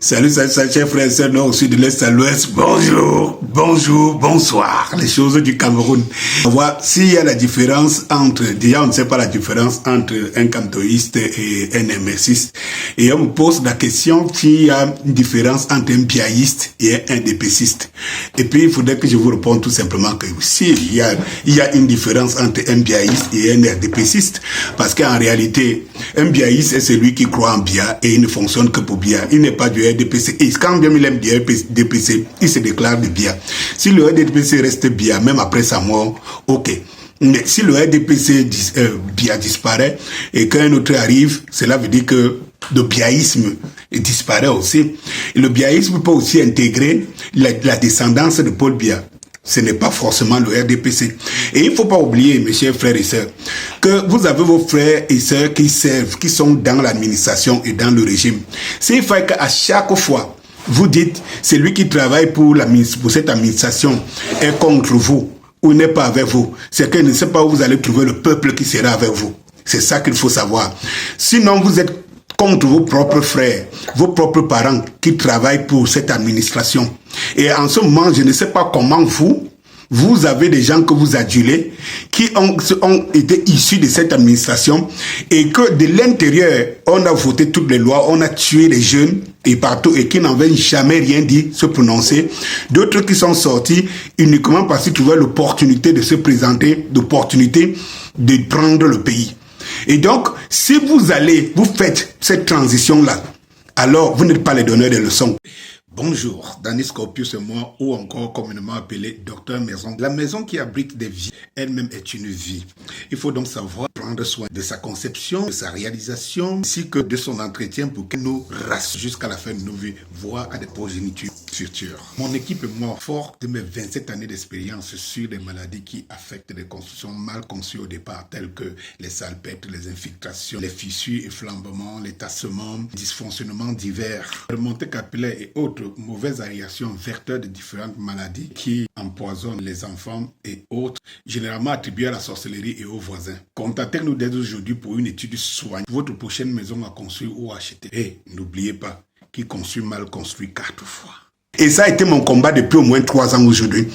Salut, chers frères et sœurs, nord, au sud, de l'est à l'ouest. Bonjour, bonjour, bonsoir. Les choses du Cameroun. On voit s'il y a la différence entre, déjà on ne sait pas la différence entre un cantoïste et un MSiste. Et on me pose la question s'il y a une différence entre un biaïste et un DPCiste. Et puis il faudrait que je vous réponde tout simplement que s'il y a une différence entre un biaïste et un DPCiste. Parce qu'en réalité, un biaïste est celui qui croit en Bia et il ne fonctionne que pour Bia. Il n'est pas du RDPC. Et quand bien il aime du RDPC, il se déclare de Bia. Si le RDPC reste Bia, même après sa mort, ok. Mais si le RDPC Bia disparaît et qu'un autre arrive, cela veut dire que le biaïsme disparaît aussi. Et le biaïsme peut aussi intégrer la descendance de Paul Bia. Ce n'est pas forcément le RDPC. Et il ne faut pas oublier, mes chers frères et sœurs, que vous avez vos frères et sœurs qui servent, qui sont dans l'administration et dans le régime. C'est vrai qu'à chaque fois, vous dites, celui qui travaille pour cette administration est contre vous ou n'est pas avec vous. C'est qu'il ne sait pas où vous allez trouver le peuple qui sera avec vous. C'est ça qu'il faut savoir. Sinon, vous êtes contre vos propres frères, vos propres parents qui travaillent pour cette administration. Et en ce moment, je ne sais pas comment vous avez des gens que vous adulez qui ont été issus de cette administration et que de l'intérieur, on a voté toutes les lois, on a tué les jeunes et partout et qui n'avaient jamais rien dit, se prononcer. D'autres qui sont sortis uniquement parce qu'ils trouvaient l'opportunité de se présenter, l'opportunité de prendre le pays. Et donc, si vous faites cette transition-là, alors vous n'êtes pas les donneurs de leçons. Bonjour, Danny Scorpius et moi, ou encore communément appelé Docteur Maison. La maison qui abrite des vies, elle-même est une vie. Il faut donc savoir prendre soin de sa conception, de sa réalisation, ainsi que de son entretien pour qu'elle nous rassure jusqu'à la fin de nos vies, voire à des progénitures futures. Mon équipe et moi, fort de mes 27 années d'expérience sur des maladies qui affectent des constructions mal conçues au départ, telles que les salpêtres, les infiltrations, les fissures et flambements, les tassements, dysfonctionnements divers, remontées capillaires et autres mauvaises aérations vecteurs de différentes maladies qui empoisonnent les enfants et autres, généralement attribuées à la sorcellerie et aux voisins. Contactez-nous dès aujourd'hui pour une étude soignée. Votre prochaine maison à construire ou à acheter. Et n'oubliez pas, qui construit mal construit 4 fois. Et ça a été mon combat depuis au moins 3 ans aujourd'hui.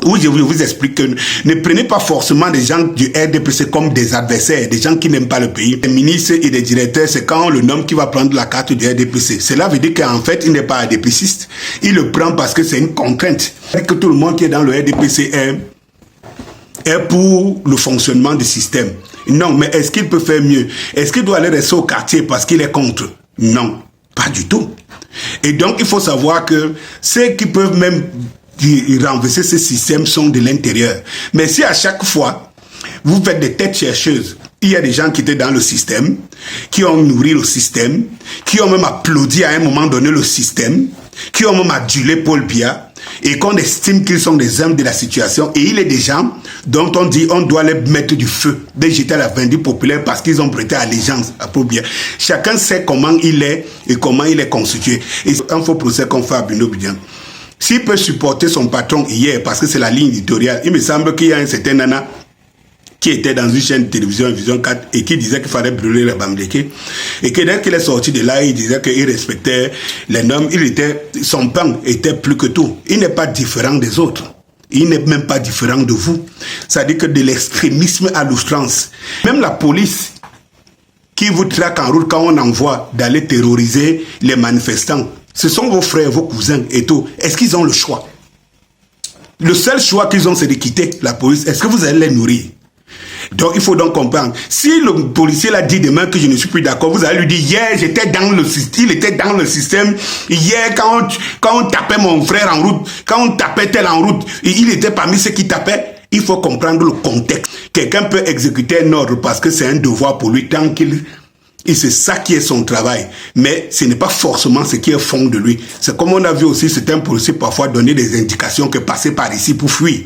Où je vous explique que ne prenez pas forcément des gens du RDPC comme des adversaires, des gens qui n'aiment pas le pays. Les ministres et les directeurs, c'est quand on le nomme qui va prendre la carte du RDPC. Cela veut dire qu'en fait, il n'est pas RDPCiste. Il le prend parce que c'est une contrainte. Que tout le monde qui est dans le RDPC est pour le fonctionnement du système. Non, mais est-ce qu'il peut faire mieux? Est-ce qu'il doit aller rester au quartier parce qu'il est contre? Non, pas du tout. Et donc, il faut savoir que ceux qui peuvent même renverser ce système sont de l'intérieur. Mais si à chaque fois, vous faites des têtes chercheuses, il y a des gens qui étaient dans le système, qui ont nourri le système, qui ont même applaudi à un moment donné le système, qui ont même adulé Paul Bia, et qu'on estime qu'ils sont des hommes de la situation, et il est des gens dont on dit on doit les mettre du feu, les jeter à la vindicte populaire parce qu'ils ont prêté allégeance à Paul Bia. Chacun sait comment il est et comment il est constitué. Et c'est un faux procès qu'on fait à Bruno Bidian. S'il peut supporter son patron hier, parce que c'est la ligne éditoriale, il me semble qu'il y a un certain nana qui était dans une chaîne de télévision, Vision 4, et qui disait qu'il fallait brûler les Bamdeke. Et que dès qu'il est sorti de là, il disait qu'il respectait les normes. Son pain était plus que tout. Il n'est pas différent des autres. Il n'est même pas différent de vous. C'est-à-dire que de l'extrémisme à l'outrance. Même la police qui vous traque en route quand on envoie d'aller terroriser les manifestants, ce sont vos frères, vos cousins et tout. Est-ce qu'ils ont le choix? Le seul choix qu'ils ont, c'est de quitter la police. Est-ce que vous allez les nourrir? Donc, il faut donc comprendre. Si le policier l'a dit demain que je ne suis plus d'accord, vous allez lui dire, hier, j'étais dans le système, il était dans le système. Hier, quand on tapait mon frère en route, quand on tapait tel en route, il était parmi ceux qui tapaient. Il faut comprendre le contexte. Quelqu'un peut exécuter un ordre parce que c'est un devoir pour lui tant qu'il... Et c'est ça qui est son travail. Mais ce n'est pas forcément ce qui est fond de lui. C'est comme on a vu aussi certains policiers parfois donner des indications que passer par ici pour fuir.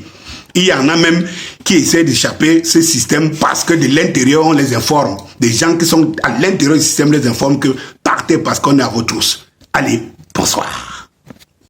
Il y en a même qui essaient d'échapper ce système parce que de l'intérieur on les informe. Des gens qui sont à l'intérieur du système les informent que partez parce qu'on est à vos trousses. Allez, bonsoir.